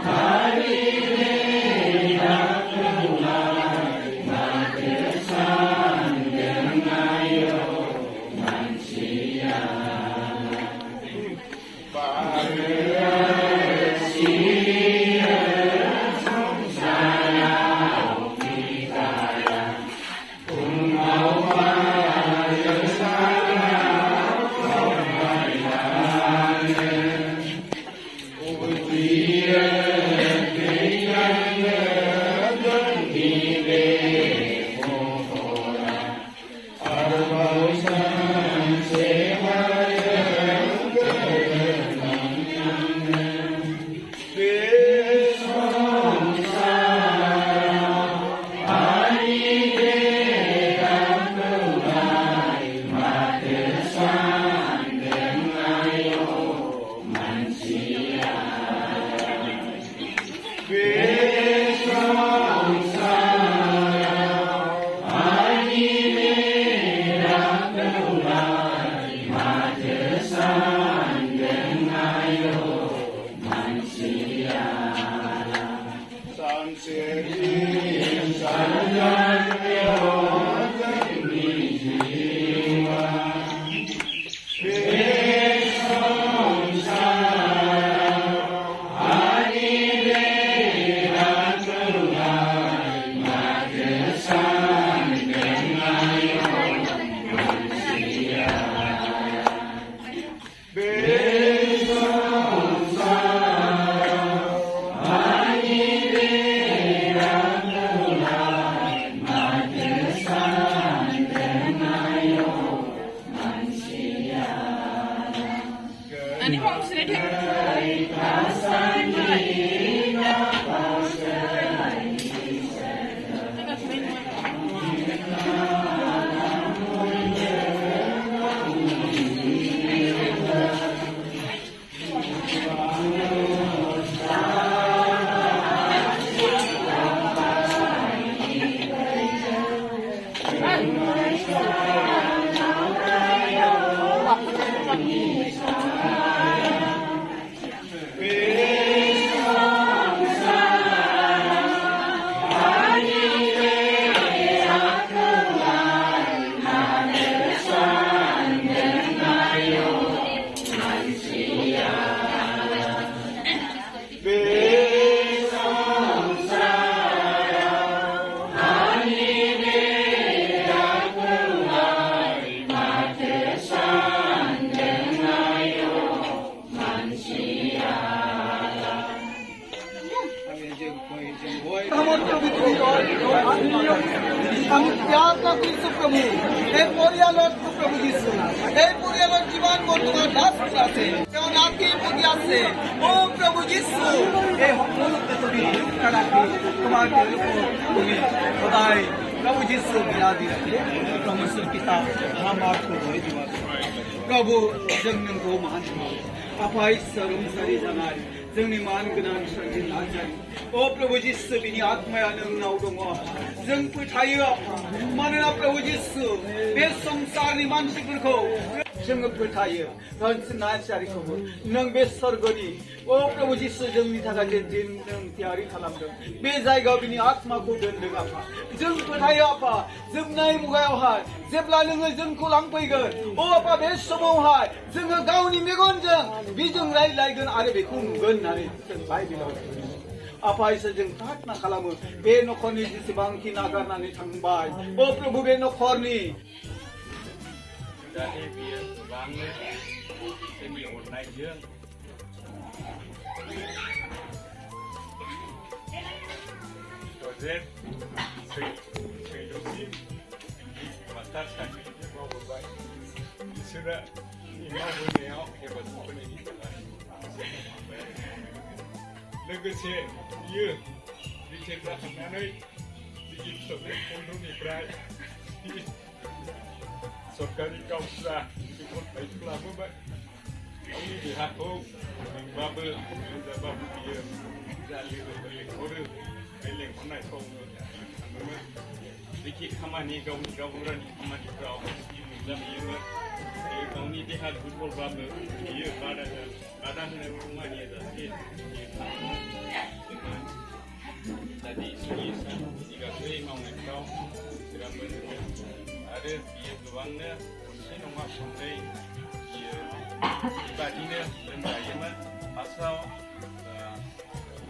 Hare আমি त्यागा করছো প্রভু এই পরিয়ালত প্রভু যিশু এই পরিয়ালত জীবন বর্তমান দাস আছে যেমন আজকে প্রতি আছে ও প্রভু যিশু এই সকলকে তুমি রক্ষা রাখি তোমাকে তুমি সদাই प्रभु যিশু বিরাদি রাখে परमेश्वर पिता हम आपको धन्यवाद प्रभु जों नोंखौ मान होयो आफा इसोर रुंसारि जानाय जोंनि मान गोनां इसोरनि नाजारि ओ प्रभु যিশু बिनि आत्माया नोंनाव दङ जों फोथायो मानोना प्रभु যিশु बे संसारनि मानसिफोरखौ जोङो फोथायो नार्जारिखौबो नों बे स्वर्गनि ओ प्रभु যিশु जोंनि थाखाय जे दिन नों थियारि खालामदों बे जायगायाव बिनि आत्माखौ दोनदों आफा जों फोथायो आफा जोबनाय मुगायावहाय जेब्ला नोङो जोंखौ लांफैगोन अ आफा बे समावहाय जोङो गावनि मेगनजों बिजों रायज्लायगोन आरो बेखौ नुगोन होननानै जों बाइबेलाव आफा इसोर जों प्रार्थना खालामो बे नखरनि जेसेबांखि नागारनानै थांबाय अ प्रभु बे नखरनि जाहाथे बियो गोबांनो जोंनि अननायजों प्रजेक्ट थैदोंसिम मास्टार साख्रि मावबोबाय बिसोरो मावबोनायाव हेफाजाब होनायनि थाखाय लोगोसे बियो रिटायार जाखांनानै बिदि फन्द्रनिफ्राय सरकारि गावस्रा बिखौ लाबोबाय गावनि देहाखौ मेंबाबो लोमजाबाबो बियो जा लोगोफोर लेंहरो बे लेंहरनाय समावनो थाङोमोन जेखि खामानि गावनि गावबुरानि खामानिफ्राव नुजाहैयोमोन गावनि देहा दुरबलबाबो बियो बादा होनो खामानिया जाहाथे बियो थाङोमोन जाहाथे इसोरनि गासै मावनायफ्राव बिसोरा मोनो आरो बियो गोबांनो खनसे नङा खननै बियो बेबादिनो लोमजायोमोन फार्स्टआव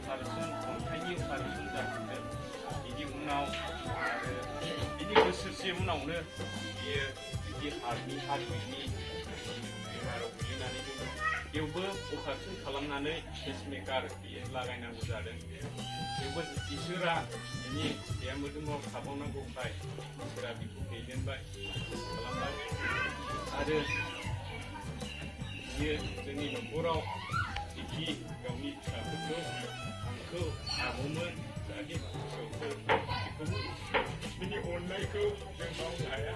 अपारेसन अन्थाइनि अपारेसन जादोंमोन बिनि उनाव आरो बिनि बोसोरसे उनावनो बियो बिदि हार्टनि बेमाराव गोग्लैनानै दङ बेवबो अपारेसन खालामनानै पेसमेकार बियो लागायनांगौ जादों बेवबो इसोरा बिनि देहा मोदोमाव थाबावनांगौखाय इसोरा बेखौ दैदेनबाय खालामबाय आरो बियो जोंनि न'खराव जेखि गावनि फिसाफोरखौ आंखौ आबौमोन जाहाथे फिसौफोर बेखौबो बिनि अननायखौ जों मावनो हाया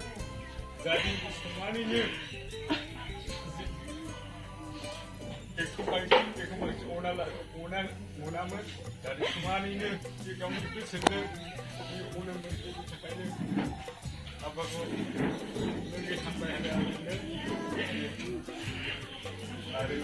जाहाथे समानैनो बेखौ बांसिन अनामोन जाहाथे समानैनो बे गावनि गोसोजों बे अनोमोन बेनि थाखायनो आफाखौ नोंनि हामबाय होनो आरो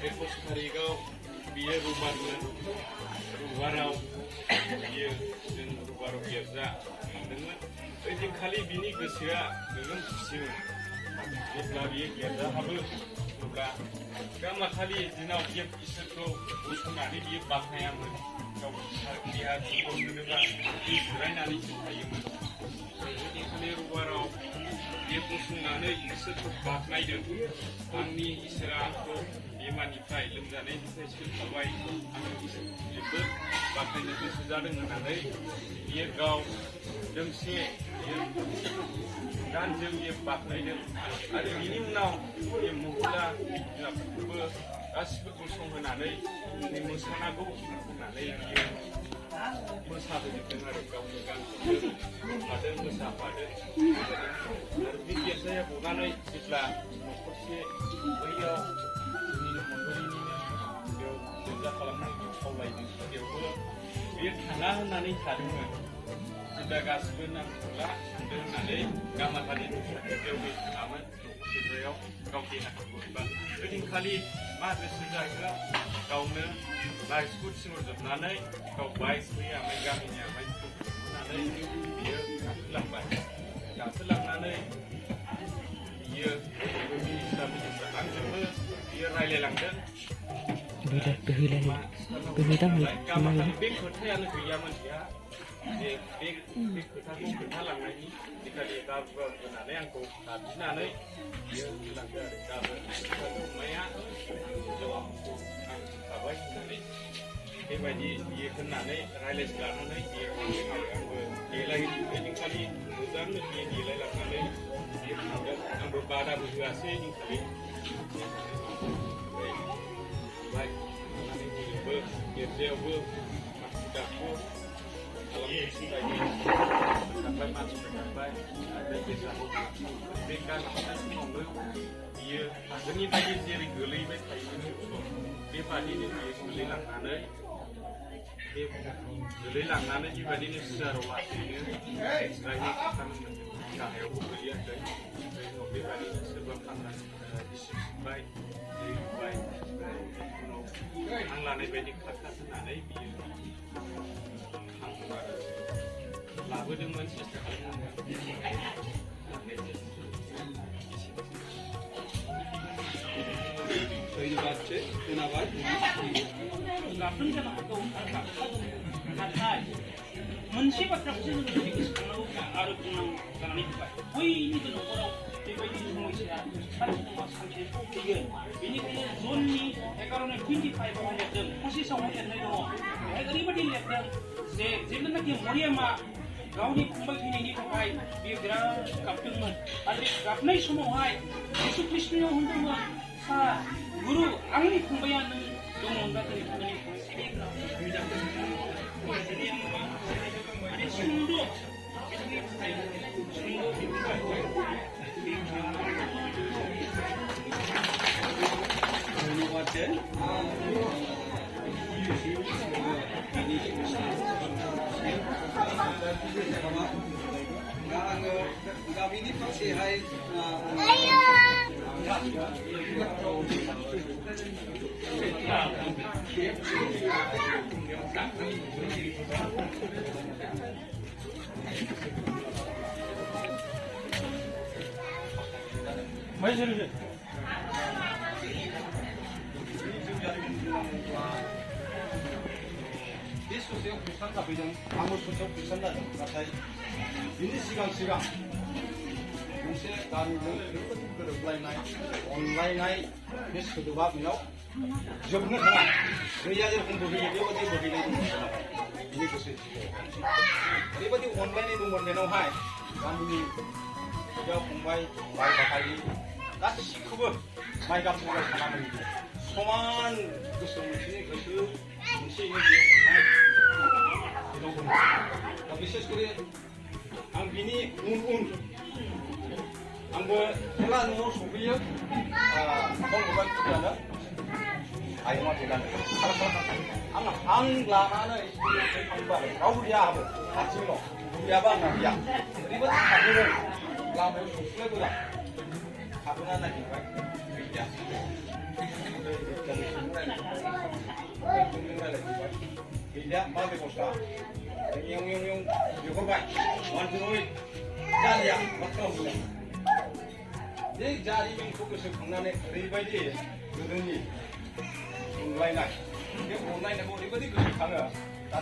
बे 5 तारिखआव बियो रुबाराव बियो जों रुबाराव गिर्जा थांदोंमोन ओइदिनखालि बिनि गोसोआ गोगोम खुसिमोन जेब्ला बियो गिर्जा हाबो अब्ला गामाखालि दिनाव बियो इसोरखौ गसंनानै बियो बाख्नायामोन गाव देहा दुरबल मोनोबा बियो जिरायनानैसो थायोमोन ओइदिनखालि रुबाराव बियो गसंनानै इसोरखौ बाख्नायदों आंनि इसोरा आंखौ बेमारनिफ्राय लोमजानायनिफ्राय सोखाबाय आं जोबोद बाख्नायनो गोसो जादों होननानै बियो गाव दोंसे गानजों बियो बाख्नायदों आरो बिनि उनाव बे महिला बिमाफोरखौबो गासिबो गसंहोनानै मोसानांगौ होननानै बियो मोसाहोजोबदों आरो गावनि गानखौबो मोसादों मोसाफादों आरो बे गिर्जाया गनानै जेब्ला न'खरसे बैयाव जोंनिनो मण्डलिनिनो बेयाव गिर्जा खालामनांगौ खावलायदों बेयावबो बियो थाङा होननानै थादोंमोन जेब्ला गासिबो नांगौला थांदों होननानै गामाखालि बेयाव बे थाङामोन गिर्जायाव गाव देहाखौ बोरैबा ओइदिनखालि मा गोसो जाखो गावनो लाइसखौ थिनहरजोबनानै गाव बाइक फैयो ओमफ्राय गामिनि आमाय होनानै बियो गाखोलांनानै बियो आंजोंबो बियो रायलायलांदों गामाखालि बे खोथायानो गैयामोन बेहा बे खोथाखौ खोन्थालांनायनि बेखालि गाबुआ होनानै आंखौ गाबज्रिनानै बियो होलांदो आरो गाबोन खोथाखौ अमाया जवाबखौ आं होखाबाय होननानै बेबायदि बियो होननानै रायज्लायलानानै बियो आंबो देलायखालि मोजांनो बियो देलायलांनानै बियो थांदों आंबो बादाबो होआसै दिनखालि ओमफ्राय थांनानै बयजोंबो गिर्जायावबो मानसि दाखौ खालामनाय थांबाय मानसिफोर थांबाय आरो बे गाननाय समावनो बियो आगोलनि बायदि जेरै गोलैबाय थायोमोन बेबादिनो बियो गोलैलांनानै बेबायदिनो सियाराव लासैनो जिरायनो खिन्थानो गाहायावबो गोलैयाखै उनाव बेबादिनो सोरबा दिसिबाय दै होबाय उनाव हां लानाय बायदि खारखा होनानै बियो लाबोदोंमोन सेस्था मोनसे बाथ्राखौ जोङो गोसोखांनांगौ आरो बुंनांगौ जानानै फैबाय बयनिबो न'खराव बेबायदि समस्या सानसे नङा सानसे फैगोन बेनिखायनो जननि 11:25 आव लिरदों पसिसावहाय लिरनाय दङ बेहाय ओरैबायदि लिरदों जे जेब्लानाखि मरियामा गावनि फंबाय थैनायनि थाखाय बियो बिराद गाबदोंमोन आरो बे गाबनाय समावहाय यीशु ख्रीष्टनियाव होनदोंमोन सार गुरु आंनि फंबाया नों दङमोनब्ला दिनै फंबायनि गामिनि फारसेहाय बे ससेयाव खृष्टान जाफैदों आंबो ससेयाव खृष्टान जादों नाथाय बिनि सिगां मोनसे गामिजों ओरैबायदि गोरोबलायनाय अनलायनाय बे सोदोबा बेनाव जोबनो थाङा दैया जेरखम बोहैयो बेबायदि बोहैनाय दंमोन बिनि गोसो ओरैबायदि अनलायनाय दंमोन बेनावहाय गामिनि बिदा फंबाय भाइ बाहागि गासिखौबो माइ गाबजों थानानै समान गोसो मोनसेनि गोसो मोनसेयैनो बेयाव अननाय बेनाव दङ दा बिसेस करि आं बिनि उन आंबो जेब्ला न'आव सफैयो फन हरबाय फुजानो आयंआ गैलानो आं हां लानानै थांबाय रावबो गैया आंहाबो हारसिंल' गैयाबा आंना गैया ओरैबायदि थांदों लामायाव सौफैलायबोला थाबोना नागिरबाय गैया गैया मा बेबस्था एव बिहरबाय मानसिनो जालिया मा खालामनो बे जारिमिनखौ गोसोखांनानै ओरैबायदि गोदोनि अनलायनाय बे अनलायनायखौ ओरैबायदि गोसोखाङो दा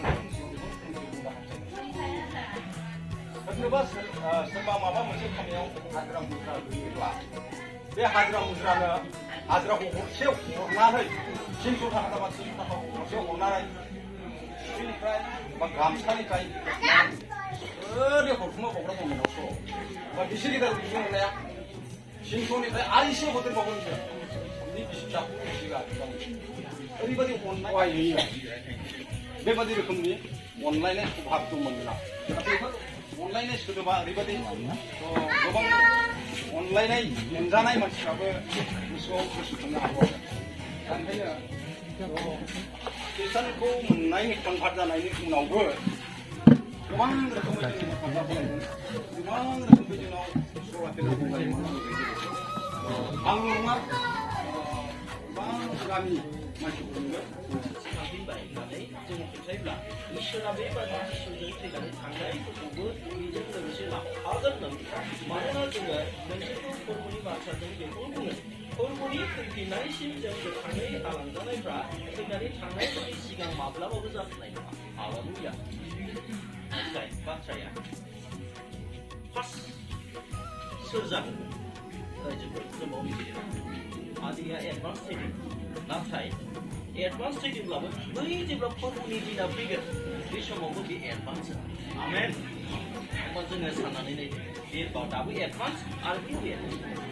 सोरनोबा सोरबा माबा मोनसे खामानियाव हाजिरा मुजिरा होयोब्ला बे हाजिरा मुजिरानो हाजिराखौ हरसे हरनानै 300 थाखा जाबा 300 थाखा हरसे हरनानै सिनिफ्राय बा गामसानिफ्राय ओरै हरखुमा बावग्रा दं न'आव बा बिसोर गेजेराव बिदिनो हरनाया 300निफ्राय आरो एसे हरदेरबावगोन बिसोर बिनि बिसिफिसाखौ मिथिगा ओरैबायदि अननाय होयो बेबायदि रोखोमनि अनलायनाय भाब दंमोन जोंना बेफोर अनलायनाय सोदोबा ओरैबायदि गोबां अनलायनाय मोनजानाय मानसिफ्राबो गोसोआव गोसोखांनो हागौ ओंखायनो खृष्टानखौ मोननायनि कनभार्ट जानायनि उनावबो गोबां रोखोमै जों हेफाजाब होलायदों गोबां रोखोमै जोंनाव आंल' नङा गोबां गामि मानसिफोरजोंबो थांफिनबाय होननानै जोङो फोथायब्ला इसोरा बेबादि इसोरजों थैनानै थांनायफोरखौबो बेजों लोगोसे लाफागोन मानोना जोङो मोनसे फोरबोनि बाथ्राजों बेखौ बुङो फोरबोनि फैफिननायसिम जों गोथाङै आलांजानायफ्रा थैनानै थांनायफोरनि सिगां माब्लाबाबो जाफिननाय नङा हालेलुया बाथ्राया फार्स्ट सोर जागोन जोबोद गोबाव मिथियो आदिया एडभान्स ट्रेनिं नाथाय एडभान्स ट्रेनिंब्लाबो बै जेब्ला फर्मनि दिना फैगोन बे समावबो बे एडभान्स आमेन होमबा जोङो साननानै नायदो बे दाबो एडभान्स आरो बे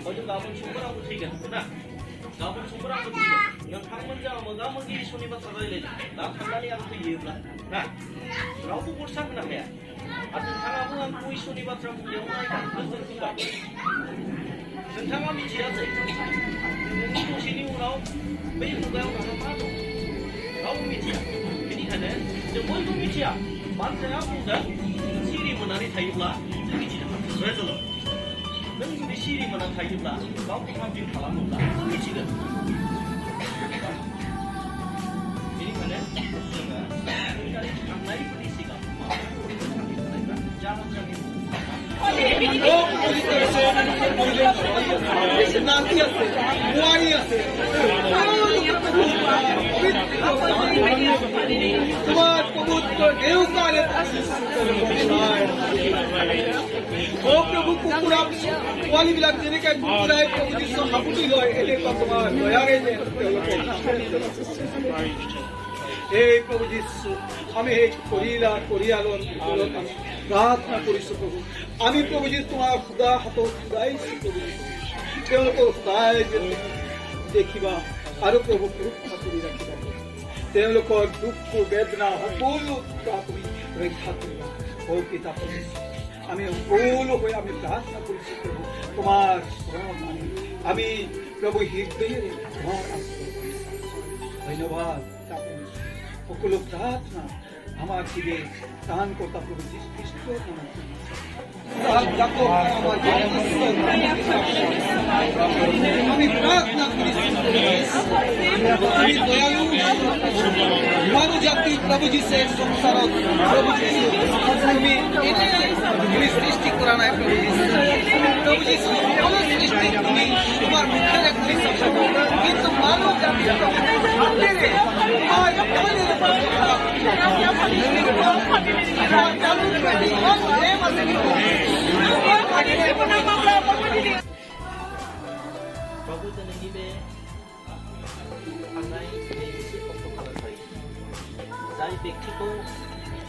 हयथ' गाबोन समफोरावबो फैगोन ना गाबोन समफोरावबो फैगोन नोंथांमोनजों मोगा मोगि इसोरनि बाथ्रा रायज्लायदों दा थांनानै आं फैयोब्ला ना रावबो भरसा होनो हाया आरो नोंथाङाबो आंखौ इसोरनि बाथ्रा बुंनायाव नोजोर होबाय नोंथाङा मिथिया जे नोंनि दसेनि उनाव बै मुगायाव नोंहा मा दं रावबो मिथिया बेनिखायनो जों बयबो मिथिया बाथ्राया बुंदों सिरि मोननानै थायोब्ला जों मिथिनो हागोन रेजल्ट नों जुदि सिरि मोननानै थायोब्ला गावखौ काम्पिं खालामोब्ला नों मिथिगोन बेनिखायनो जोङो थांनायफोरनि सिगां जाहोन जाहोन নাতি আছে বোৱাৰী আছে তোমাৰ পবিত্ৰ দেউতাৰে অ প্ৰভু কুকুৰা পোৱালীবিলাক যেনেকৈ কুকুৰাই প্ৰভু যীশু সাপুতি লয় এনেকুৱা তোমাৰ দয়াৰে যে এই প্ৰভু যীশু আমি এই পৰিয়ালৰ ভিতৰত আমি প্ৰাৰ্থনা কৰিছো প্ৰভু আমি প্ৰভু যীশু তোমাৰ খুদা হাতত খুদাইছো প্ৰভু তেওঁলোকক সদায় দেখিবা আৰু প্ৰভু সুৰক্ষা কৰি ৰাখিবা তেওঁলোকৰ দুখ বেদনা সকলো তুমি ৰক্ষা কৰিবা ও পিতা প্ৰভু আমি সকলো হৈ আমি প্ৰাৰ্থনা কৰিছো প্ৰভু তোমাৰ আমি প্ৰভু হৃদয়েৰে তোমাৰ ধন্যবাদ সকলো প্ৰাৰ্থনা আমার দিকে দান করতা প্রভু যীশু খ্রিস্টের নামে আমি প্রার্থনা করি দয়ালু মানব জাতি প্রভু যীশু সংসার প্রভু যীশু তুমি সৃষ্টি করা নাই প্রভু যীশু সৃষ্টি তুমি তোমার মুখের এক কিন্তু মানব জাতি Bagus dan ini be, anggai be isi pokok kalau baik. Dari bektiko,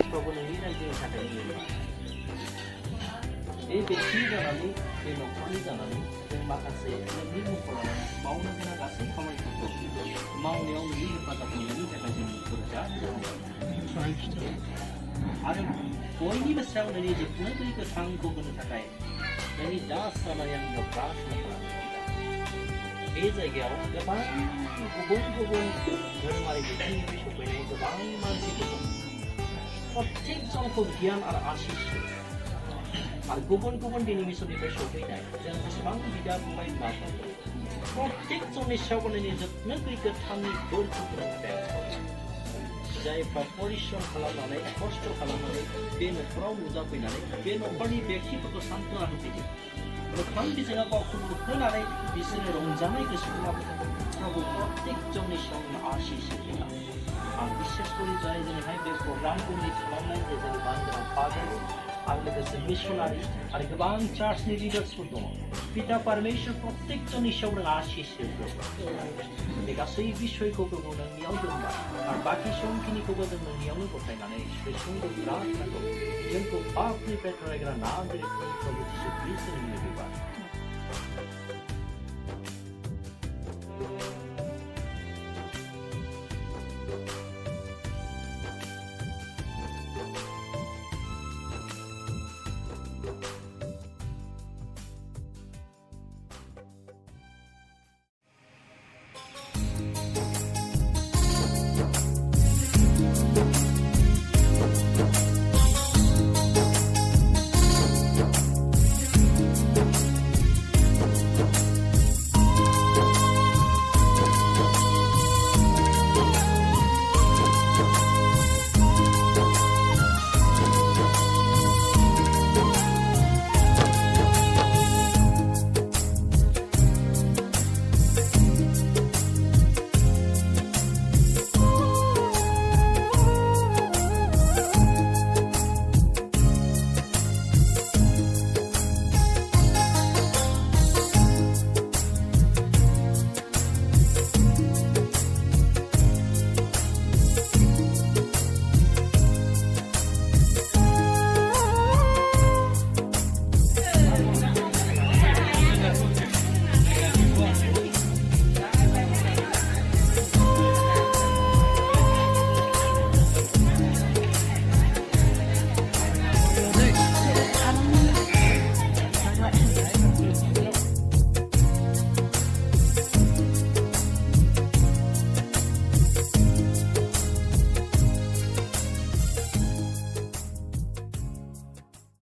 bagus ini nanti ada ini. Bekti jangan ni, nokoni jangan ni, makasih. Ini mukola, mau nak nak kasih kamu itu. Mau ni orang ini pada punya ni saya kasih kerja. Ada poin ni besar dari jepun tu ikut sangko kena sakai. Ini dah sama yang jokas masalah. Ini saja, lepas kubun bermari di sini besok ini sebang masih kubun. Protek sama kegiatan ada asis. Ada kubun di sini besok besok ini. Dan sebang tidak pemain mata. Protek sama siapa ini negeri ketani berkumpul dengan जाय परिश्रम खालामनानै खस्थ' खालामनानै बे न'खराव नुजाफैनानै बे न'खरनि बेक्तिफोरखौ सान्त्वना होफैदों मोखां बिजोङा गावखौ होनानै बिसोरो रंजानाय गोसोखौ लाबोदों प्रभु प्रत्येकजननि सायाव आशिस होफैना आं बिसेस करि जाय जोंहाय बे प्रग्रामखौ खालामनाय जे जोंनि बानगोनां फादर आरो लोगोसे मिशनारि आरो गोबां चार्चनि लिडार्सफोर दङ पिता परमेश्वर प्रत्येकजननि सायाव नों आशिस होफै बे गासै बिसयखौ प्रभु नोंनियाव दोनबाय आरो बाखि समखिनिखौबो जों नोंनियावनो गथायनानै बे सुंद' प्रार्थनाखौ जोंखौ पापनिफ्राय थरायग्रा नाम जेरै प्रभु जिशु ख्रिस्टनि मुङै बिबार